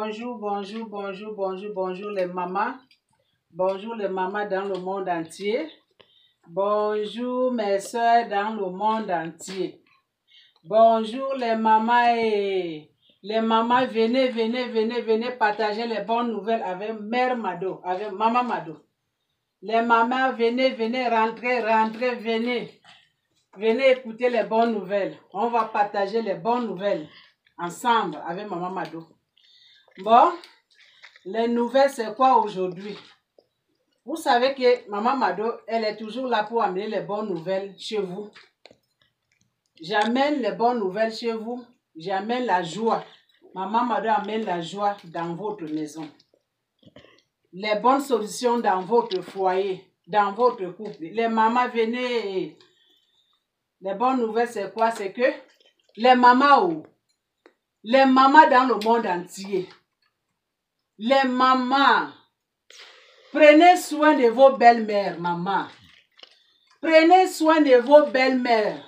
Bonjour, bonjour, bonjour, bonjour, bonjour les mamans. Bonjour les mamans dans le monde entier. Bonjour mes soeurs dans le monde entier. Bonjour les mamans et les mamans, venez partager les bonnes nouvelles avec Mère Mado, avec Maman Mado. Les mamans, venez, rentrez, venez. Venez écouter les bonnes nouvelles. On va partager les bonnes nouvelles ensemble avec Maman Mado. Bon, les nouvelles, c'est quoi aujourd'hui? Vous savez que Maman Mado, elle est toujours là pour amener les bonnes nouvelles chez vous. J'amène les bonnes nouvelles chez vous. J'amène la joie. Maman Mado amène la joie dans votre maison. Les bonnes solutions dans votre foyer, dans votre couple. Les mamans, venez. Les bonnes nouvelles, c'est quoi? C'est que les mamans dans le monde entier. Les mamans, prenez soin de vos belles-mères, maman. Prenez soin de vos belles-mères.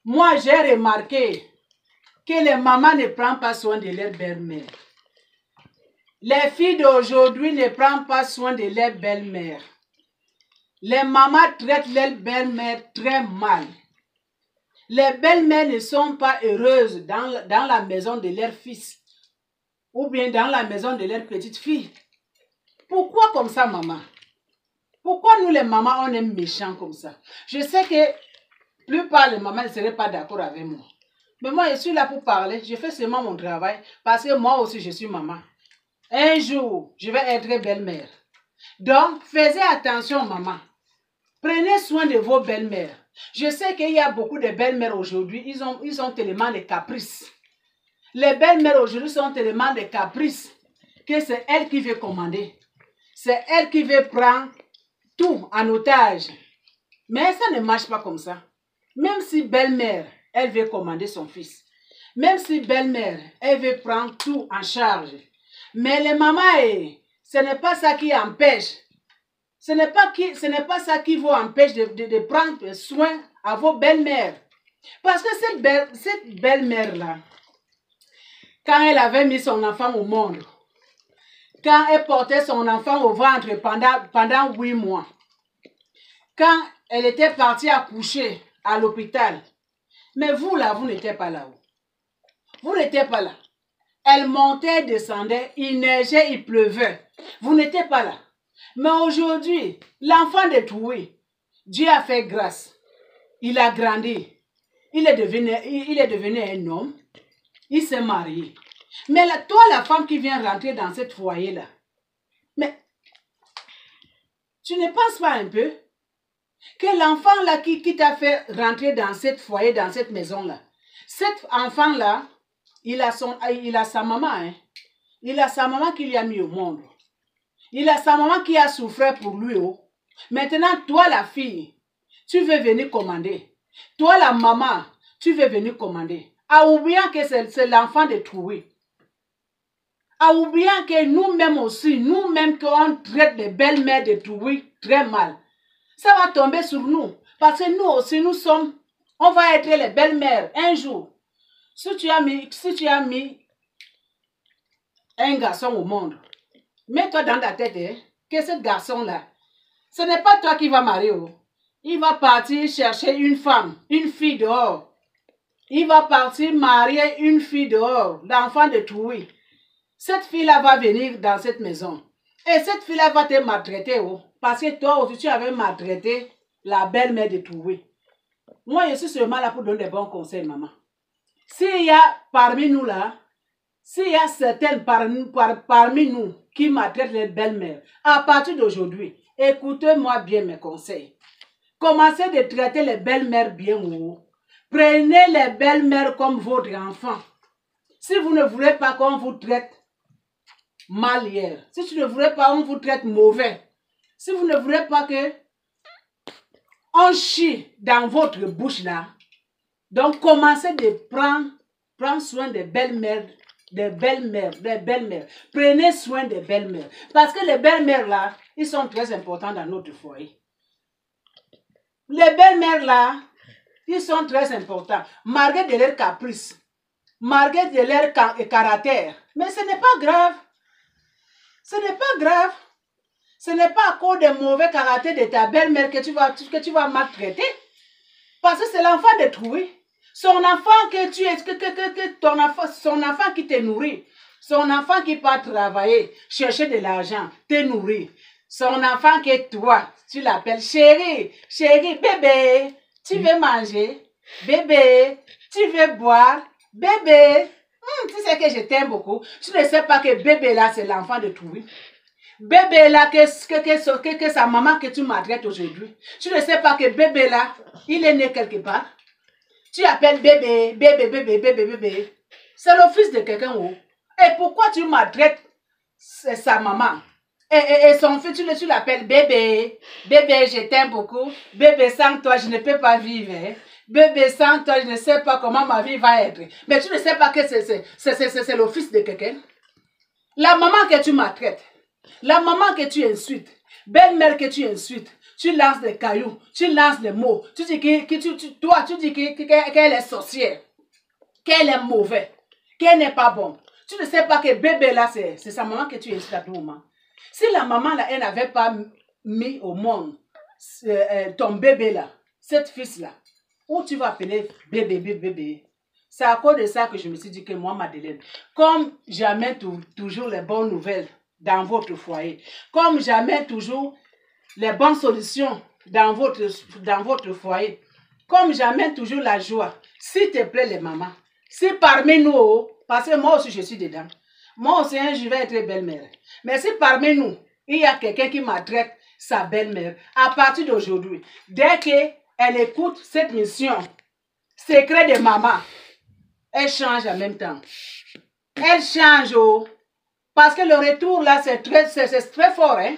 Moi, j'ai remarqué que les mamans ne prennent pas soin de leurs belles-mères. Les filles d'aujourd'hui ne prennent pas soin de leurs belles-mères. Les mamans traitent leurs belles-mères très mal. Les belles-mères ne sont pas heureuses dans la maison de leur fils ou bien dans la maison de leur petite fille. Pourquoi comme ça, maman? Pourquoi nous les mamans, on est méchants comme ça? Je sais que la plupart des mamans ne seraient pas d'accord avec moi. Mais moi, je suis là pour parler. Je fais seulement mon travail parce que moi aussi, je suis maman. Un jour, je vais être belle-mère. Donc, faites attention, maman. Prenez soin de vos belles-mères. Je sais qu'il y a beaucoup de belles-mères aujourd'hui. Ils ont tellement de caprices. Les belles-mères aujourd'hui sont tellement de caprices que c'est elle qui veut commander. C'est elle qui veut prendre tout en otage. Mais ça ne marche pas comme ça. Même si belle-mère, elle veut commander son fils. Même si belle-mère, elle veut prendre tout en charge. Mais les mamans, ce n'est pas ça qui empêche. Ce n'est pas ça qui vous empêche de prendre soin à vos belles-mères. Parce que cette belle-mère-là, quand elle avait mis son enfant au monde, quand elle portait son enfant au ventre pendant 8 mois, quand elle était partie accoucher à l'hôpital, mais vous là, vous n'étiez pas là. Vous n'étiez pas là. Elle montait, descendait, il neigeait, il pleuvait. Vous n'étiez pas là. Mais aujourd'hui, l'enfant de Toué, Dieu a fait grâce. Il a grandi. Il est devenu un homme. Il s'est marié. Mais là, toi, la femme qui vient rentrer dans ce foyer-là, mais tu ne penses pas un peu que l'enfant-là qui t'a fait rentrer dans ce foyer, dans cette maison-là, cet enfant-là, il a sa maman. Hein? Il a sa maman qui lui a mis au monde. Il a sa maman qui a souffert pour lui. Oh. Maintenant, toi, la fille, tu veux venir commander. Toi, la maman, tu veux venir commander. En oubliant que c'est l'enfant de Troué. En oubliant que nous-mêmes aussi, nous-mêmes qu'on traite les belles-mères de Troué très mal. Ça va tomber sur nous. Parce que nous aussi, on va être les belles-mères un jour. Si tu as mis un garçon au monde, mets-toi dans ta tête que ce garçon-là, ce n'est pas toi qui vas marier. Oh. Il va partir chercher une femme, une fille dehors. Il va partir marier une fille dehors, l'enfant de Toué. Cette fille-là va venir dans cette maison. Et cette fille-là va te maltraiter. Oh, parce que toi aussi, tu avais maltraité la belle-mère de Toué. Moi, je suis seulement là pour donner des bons conseils, maman. S'il y a parmi nous là, s'il y a certaines parmi nous qui maltraitent les belles-mères, à partir d'aujourd'hui, écoutez-moi bien mes conseils. Commencez de traiter les belles-mères bien. Oh. Prenez les belles-mères comme votre enfant. Si vous ne voulez pas qu'on vous traite mal hier, si tu ne voulais pas qu'on vous traite mauvais, si vous ne voulez pas que on chie dans votre bouche là, donc commencez de prendre soin des belles-mères, des belles-mères. Prenez soin des belles-mères. Parce que les belles-mères là, ils sont très importants dans notre foyer. Les belles-mères là, ils sont très importants. Malgré de leur caprice, malgré de leur caractère, Mais ce n'est pas grave. Ce n'est pas grave. Ce n'est pas à cause des mauvais caractères de ta belle-mère que tu vas maltraiter. Parce que c'est l'enfant détruit. Son enfant que tu es, ton enfant, son enfant qui te nourrit. Son enfant qui part travailler, chercher de l'argent, te nourrit. Son enfant que toi, tu l'appelles chérie, chérie, bébé, tu veux manger? Bébé, tu veux boire? Bébé, tu sais que je t'aime beaucoup. Tu ne sais pas que bébé là, c'est l'enfant de Trouille. Bébé là, que sa maman que tu maltraites aujourd'hui. Tu ne sais pas que bébé là, il est né quelque part. Tu appelles bébé, bébé, bébé, bébé, bébé. C'est le fils de quelqu'un. Et pourquoi tu maltraites sa maman? Et son fils, tu l'appelles bébé. Bébé, je t'aime beaucoup. Bébé, sans toi, je ne peux pas vivre. Bébé, sans toi, je ne sais pas comment ma vie va être. Mais tu ne sais pas que c'est le fils de quelqu'un. La maman que tu maltraites, la maman que tu insultes, belle-mère que tu insultes, tu lances des cailloux, tu lances des mots. Tu dis qu'elle est sorcière, qu'elle est mauvaise, qu'elle n'est pas bonne. Tu ne sais pas que bébé là, c'est sa maman que tu insultes à tout moment. Si la maman là, elle n'avait pas mis au monde ton bébé là, cette fils là, où tu vas appeler bébé, bébé, bébé. C'est à cause de ça que je me suis dit que moi, Madeleine, comme j'amène toujours les bonnes nouvelles dans votre foyer, comme j'amène toujours les bonnes solutions dans votre foyer, comme j'amène toujours la joie, s'il te plaît les mamans, si parmi nous, parce que moi aussi je suis dedans, moi aussi je vais être belle-mère, mais si parmi nous, il y a quelqu'un qui maltraite sa belle-mère, à partir d'aujourd'hui, dès qu'elle écoute cette mission, secret de maman, elle change en même temps. Elle change, parce que le retour là, c'est très fort. Hein?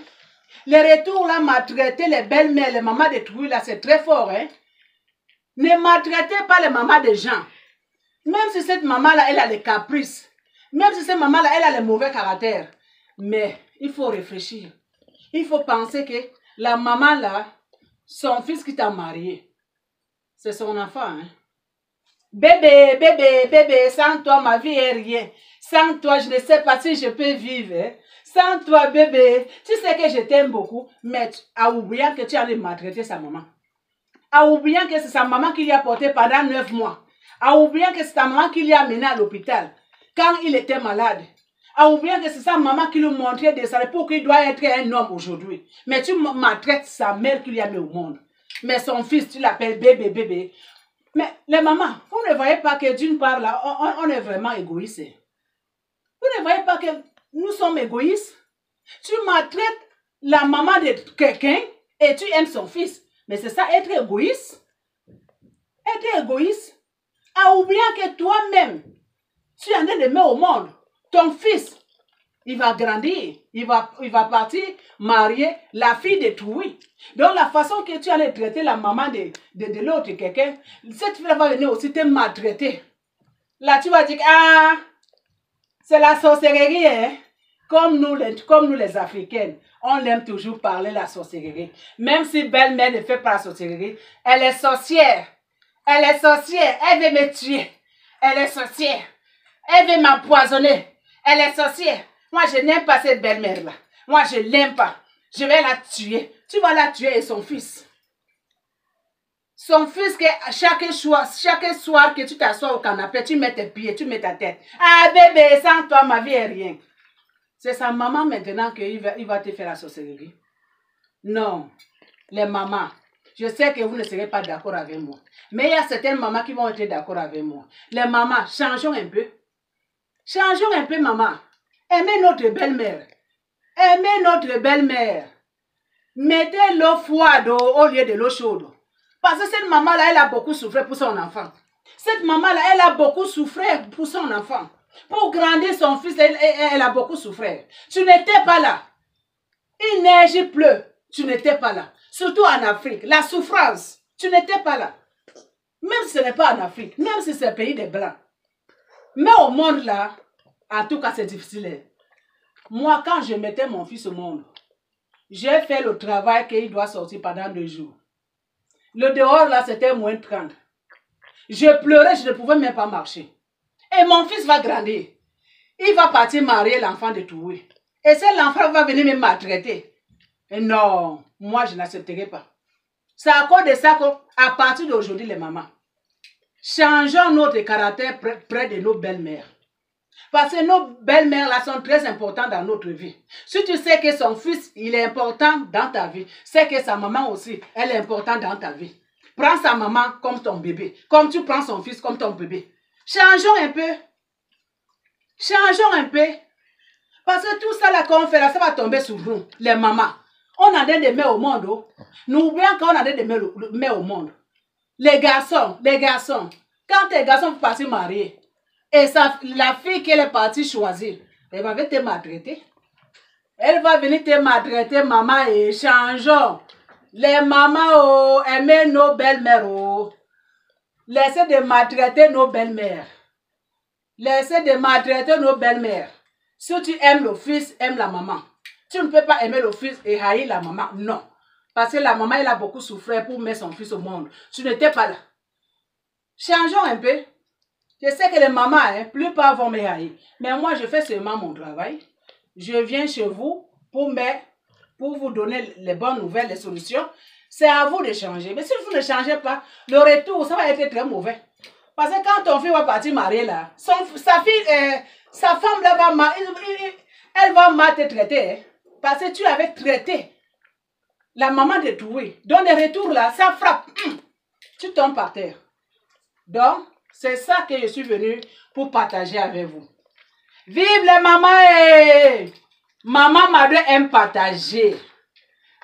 Le retour là, maltraiter les belles-mères, les mamans de Trouille là, c'est très fort. Hein? Ne maltraitez pas les mamans des gens. Même si cette maman là, elle a les caprices. Même si cette maman là, elle a les mauvais caractères. Mais il faut réfléchir. Il faut penser que la maman là, son fils qui t'a marié, c'est son enfant. Hein? Bébé, bébé, bébé, sans toi, ma vie est rien. Sans toi, je ne sais pas si je peux vivre. Hein? Sans toi, bébé, tu sais que je t'aime beaucoup, mais en oubliant que tu allais maltraiter sa maman. En oubliant que c'est sa maman qui l'a porté pendant 9 mois. En oubliant que c'est sa maman qui l'a amené à l'hôpital quand il était malade. En oubliant que c'est sa maman qui lui montrait des salles pour qu'il doit être un homme aujourd'hui. Mais tu maltraites sa mère qui lui a mis au monde. Mais son fils, tu l'appelles bébé, bébé. Mais les mamans, vous ne voyez pas que d'une part là, on est vraiment égoïste. Vous ne voyez pas que nous sommes égoïstes. Tu maltraites la maman de quelqu'un et tu aimes son fils. Mais c'est ça, être égoïste. Être égoïste. En oubliant que toi-même, tu en es de mettre au monde. Ton fils, il va grandir. Il va partir marier la fille de Trouille. Donc la façon que tu allais traiter la maman de l'autre quelqu'un, cette fille va venir aussi te maltraiter. Là tu vas dire, ah, c'est la sorcellerie, hein? Comme nous les Africaines, on aime toujours parler de la sorcellerie. Même si belle-mère ne fait pas la sorcellerie, elle est sorcière. Elle est sorcière, elle veut me tuer. Elle est sorcière. Elle veut m'empoisonner. Elle est sorcière. Moi, je n'aime pas cette belle-mère-là. Moi, je ne l'aime pas. Je vais la tuer. Tu vas la tuer et son fils. Son fils, que chaque soir que tu t'assois au canapé, tu mets tes pieds, tu mets ta tête. Ah, bébé, sans toi, ma vie est rien. C'est sa maman maintenant qu'il va te faire la sorcellerie. Non, les mamans, je sais que vous ne serez pas d'accord avec moi. Mais il y a certaines mamans qui vont être d'accord avec moi. Les mamans, changeons un peu. Changeons un peu, maman. Aimez notre belle-mère. Aimez notre belle-mère. Mettez l'eau froide au lieu de l'eau chaude. Parce que cette maman-là, elle a beaucoup souffert pour son enfant. Cette maman-là, elle a beaucoup souffert pour son enfant. Pour grandir son fils, elle a beaucoup souffert. Tu n'étais pas là. Il neige, il pleut. Tu n'étais pas là. Surtout en Afrique. La souffrance, tu n'étais pas là. Même si ce n'est pas en Afrique, même si c'est le pays des Blancs. Mais au monde là, en tout cas c'est difficile. Moi, quand je mettais mon fils au monde, j'ai fait le travail qu'il doit sortir pendant 2 jours. Le dehors là, c'était moins 30. Je pleurais, je ne pouvais même pas marcher. Et mon fils va grandir. il va partir marier l'enfant de Toué. Et c'est l'enfant va venir me maltraiter. Et non, moi je n'accepterai pas. C'est à cause de ça qu'à partir d'aujourd'hui, les mamans, changeons notre caractère près de nos belles-mères. Parce que nos belles-mères là sont très importantes dans notre vie. Si tu sais que son fils, il est important dans ta vie, c'est que sa maman aussi, elle est importante dans ta vie. Prends sa maman comme ton bébé, comme tu prends son fils comme ton bébé. Changeons un peu. Changeons un peu. Parce que tout ça là qu'on fait là, ça va tomber sur nous, les mamans. On a des mères au monde. Nous oublions qu'on a des mères au monde. Les garçons, quand tes garçons vont partir marier, et la fille qu'elle est partie choisir, elle va venir te maltraiter. Elle va venir te maltraiter, maman, et changeons. Les mamans, oh, aimez nos belles-mères, oh. Laissez de maltraiter nos belles-mères. Laissez de maltraiter nos belles-mères. Si tu aimes le fils, aime la maman. Tu ne peux pas aimer le fils et haïr la maman. Non. Parce que la maman, elle a beaucoup souffert pour mettre son fils au monde. Tu n'étais pas là. Changeons un peu. Je sais que les mamans, hein, plus pas vont me haïr. Mais moi, je fais seulement mon travail. Je viens chez vous pour vous donner les bonnes nouvelles, les solutions. C'est à vous de changer. Mais si vous ne changez pas, le retour, ça va être très mauvais. Parce que quand ton fils va partir marier là, sa femme là elle va mal te traiter. Hein, parce que tu avais traité la maman de Toué. Donc le retour là, ça frappe. Tu tombes par terre. Donc, c'est ça que je suis venue pour partager avec vous. Vive les mamans! Maman Mado aime partager.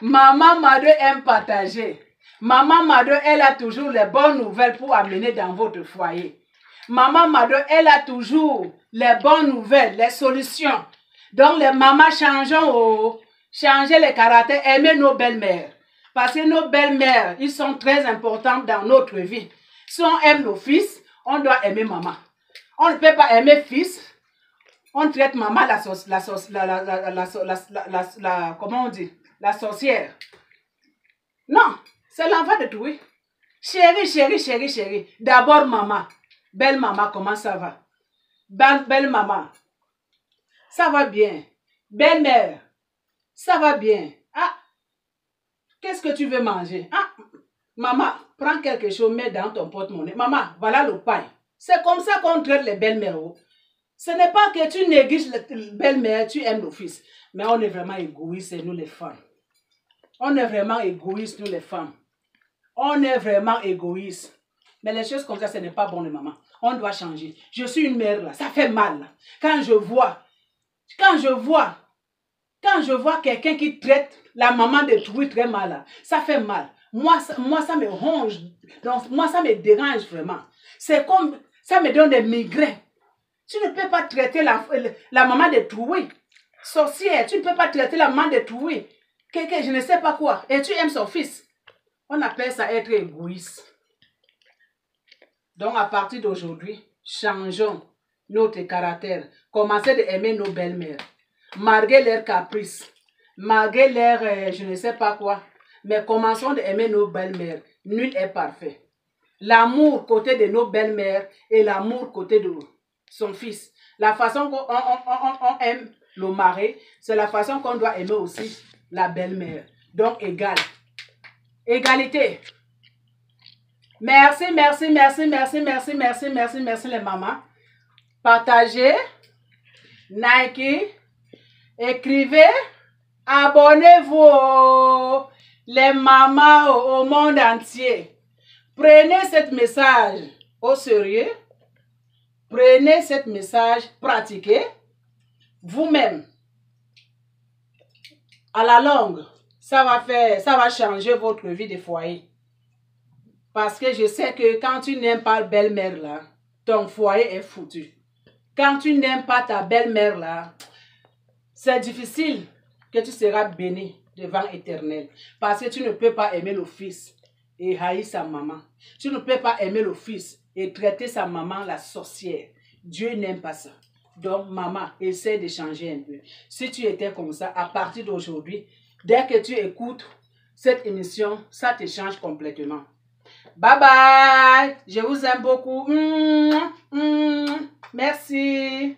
Maman Mado aime partager. Maman Mado, elle a toujours les bonnes nouvelles pour amener dans votre foyer. Maman Mado, elle a toujours les bonnes nouvelles, les solutions. Donc les mamans, changez les caractères, aimez nos belles-mères. Parce que nos belles-mères, ils sont très importantes dans notre vie. Si on aime nos fils, on doit aimer maman. On ne peut pas aimer fils. On traite maman comment on dit? La sorcière. Non, c'est l'enfant de tout. Chérie, chérie, chérie, chérie. D'abord maman. Belle maman, comment ça va? Belle maman. Ça va bien. Belle-mère. Ça va bien. Ah, qu'est-ce que tu veux manger? Ah, maman, prends quelque chose, mets dans ton porte-monnaie. Maman, voilà le pain. C'est comme ça qu'on traite les belles-mères. Ce n'est pas que tu négliges les belles-mères, tu aimes le fils. Mais on est vraiment égoïstes, nous les femmes. On est vraiment égoïstes, nous les femmes. On est vraiment égoïstes. Mais les choses comme ça, ce n'est pas bon, les mamans. On doit changer. Je suis une mère là, ça fait mal. Là. Quand je vois quelqu'un qui traite la maman de tout très mal, là, ça fait mal. Moi, ça me ronge. Donc, moi, ça me dérange vraiment. C'est comme, ça me donne des migraines. Tu ne peux pas traiter la maman de Toué. Sorcière, tu ne peux pas traiter la maman de Toué. Quelqu'un, je ne sais pas quoi. Et tu aimes son fils. On appelle ça être égoïste. Donc, à partir d'aujourd'hui, changeons notre caractère. Commencez d'aimer nos belles-mères. Malgré leurs caprices. Malgré leurs, je ne sais pas quoi. Mais commençons d'aimer nos belles-mères. Nul est parfait. L'amour côté de nos belles-mères et l'amour côté de son fils. La façon qu'on aime le mari, c'est la façon qu'on doit aimer aussi la belle-mère. Donc, égal. Égalité. Merci, merci, merci, merci, merci, merci, merci, merci les mamans. Partagez, likez, écrivez, abonnez-vous les mamans au monde entier. Prenez ce message au sérieux. Prenez ce message, pratiquez vous-même. À la longue, ça va changer votre vie de foyer. Parce que je sais que quand tu n'aimes pas la belle-mère là, ton foyer est foutu. Quand tu n'aimes pas ta belle-mère là, c'est difficile que tu seras béni devant l'Éternel. Parce que tu ne peux pas aimer le fils et haïr sa maman. Tu ne peux pas aimer le fils et traiter sa maman la sorcière. Dieu n'aime pas ça. Donc, maman, essaie de changer un peu. Si tu étais comme ça, à partir d'aujourd'hui, dès que tu écoutes cette émission, ça te change complètement. Bye bye. Je vous aime beaucoup. Merci.